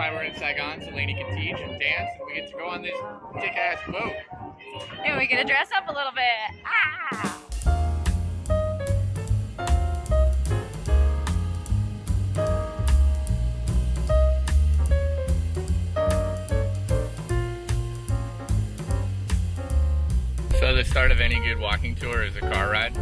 why we're in Saigon, so Lainey can teach and dance, and we get to go on this dick-ass boat. And we get to dress up a little bit. Ah! So the start of any good walking tour is a car ride.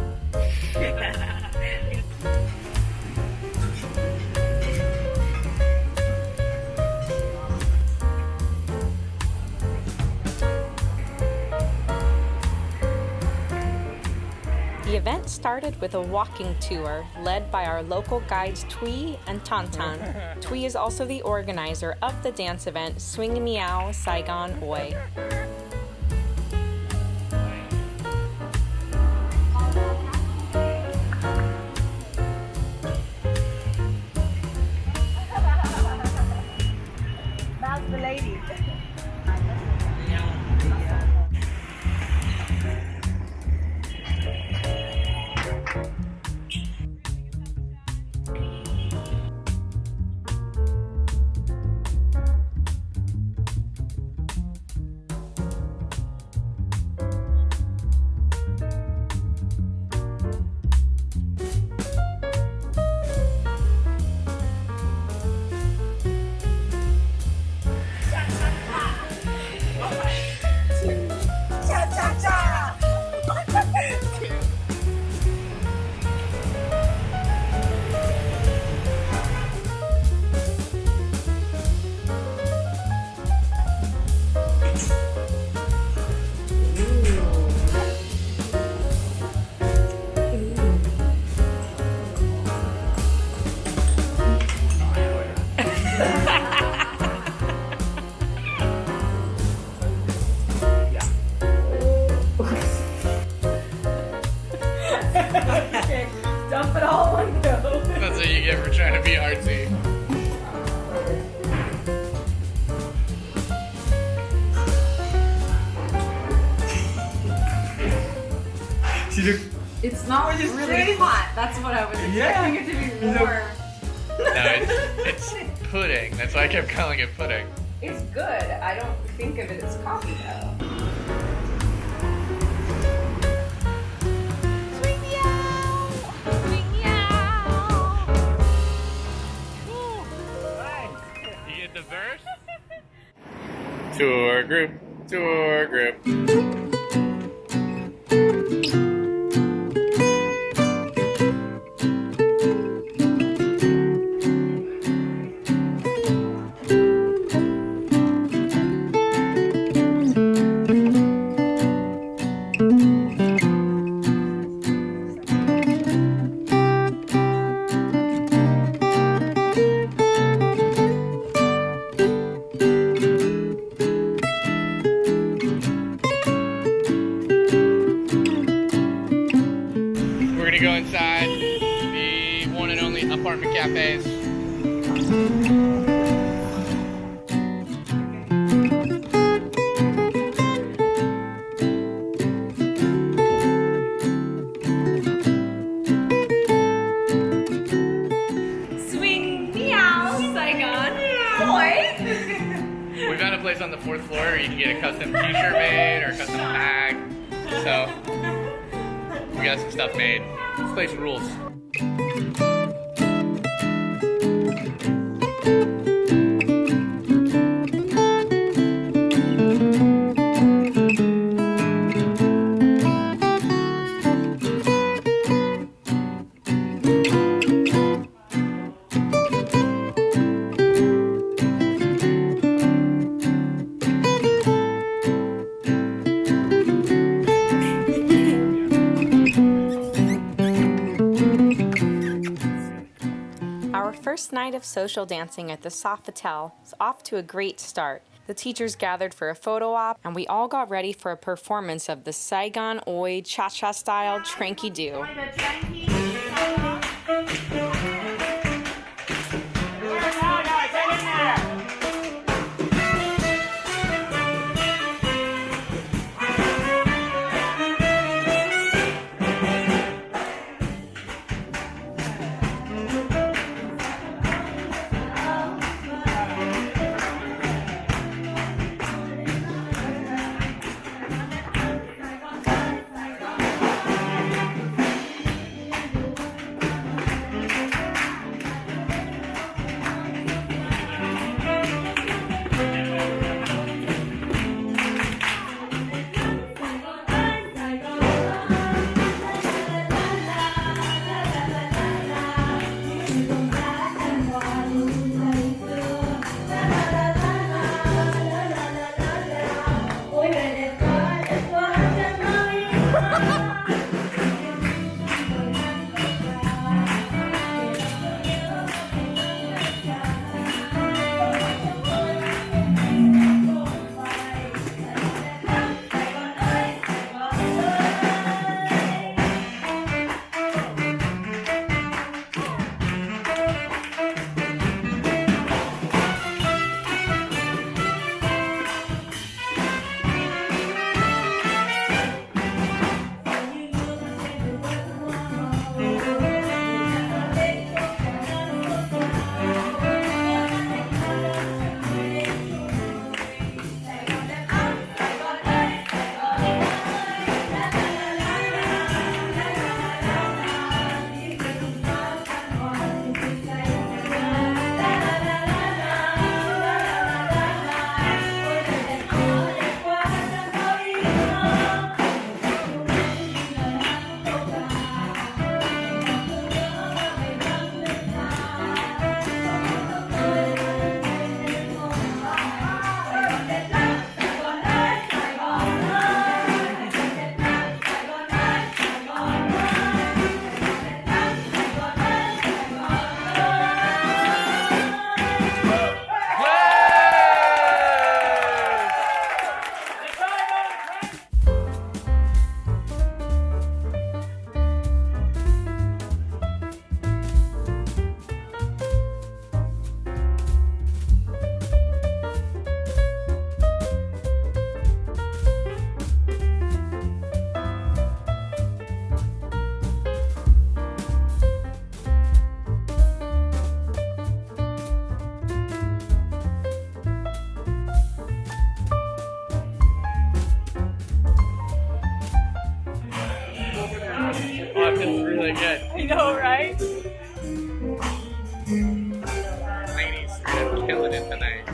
The event started with a walking tour led by our local guides Thuy and Thanh Thahn. Thuy is also the organizer of the dance event Swing Me-ow Saigon Oi. That's the lady. Dump it all in one go. That's what you get for trying to be artsy. It's not really hot. That's what I was expecting it to be warm. No, it's pudding. That's why I kept calling it pudding. It's good. I don't think of it as coffee though. Swing me-ow! Swing me-ow! You get the verse? Tour group, tour group. We're gonna go inside the one and only apartment cafes. Swing me-ow Saigon Oi! We've got a place on the 4th floor where you can get a custom t-shirt made or a custom bag. So we got some stuff made. This place rules. Our first night of social dancing at the Sofitel was off to a great start. The teachers gathered for a photo op, and we all got ready for a performance of the Saigon Oi cha-cha style tranky do. know, right? Ladies, you're killing it tonight.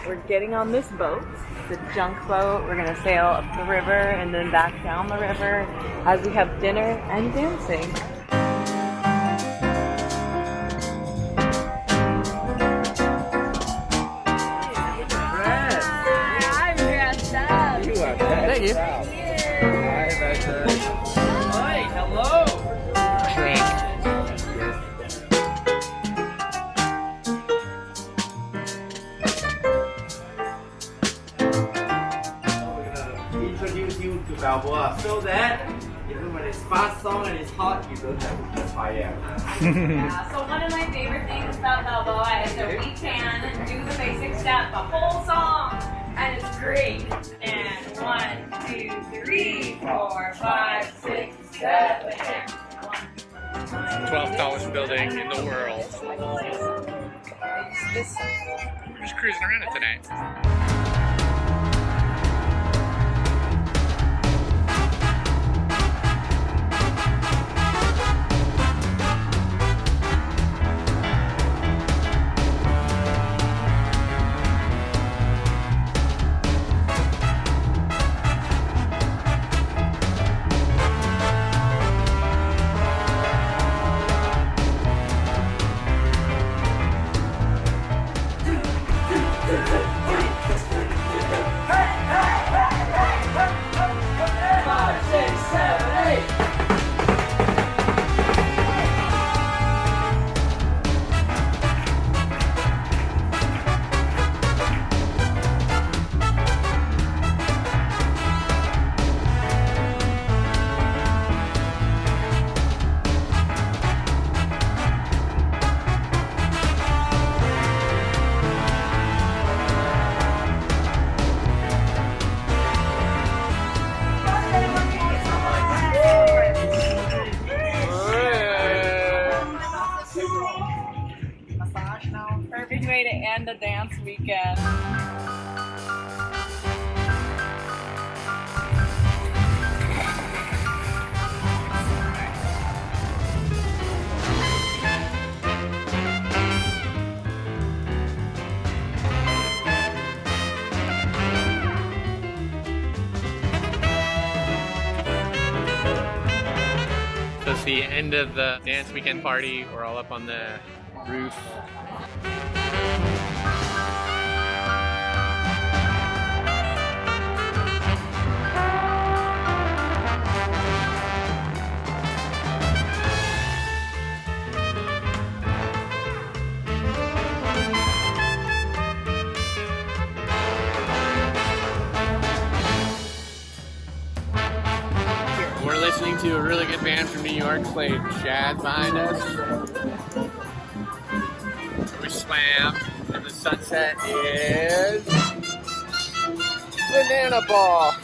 We're getting on this boat, the junk boat. We're gonna sail up the river and then back down the river as we have dinner and dancing. I'm dressed up. You are bad. Thank you. Hi, Becca. Hi, hello. Drink. Introduce you to Balboa so that even when it's fast song and it's hot, you don't have to fire. Yeah, so one of my favorite things about Balboa is that we can do the basic step, the whole song, and it's great. And 1, 2, 3, 4, 5, 6, 7, 8. 12th tallest building in the world. We're just cruising around it tonight. Perfect way to end a dance weekend. So it's the end of the dance weekend party. We're all up on the roof. We're listening to a really good band from New York playing jazz behind us. We swam, and the sunset is Banana Ball.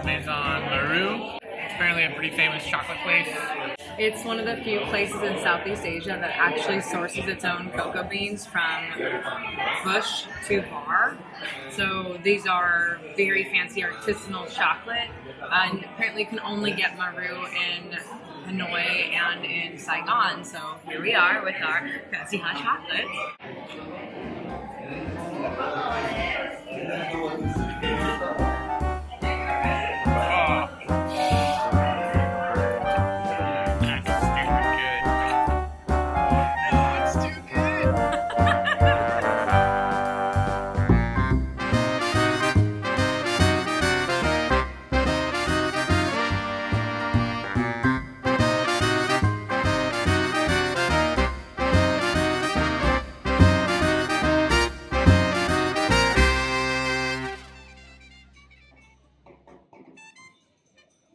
Maison Maru. It's apparently a pretty famous chocolate place. It's one of the few places in Southeast Asia that actually sources its own cocoa beans from bush to bar. So these are very fancy artisanal chocolate, and apparently you can only get Maru in Hanoi and in Saigon. So here we are with our fancy hot chocolate.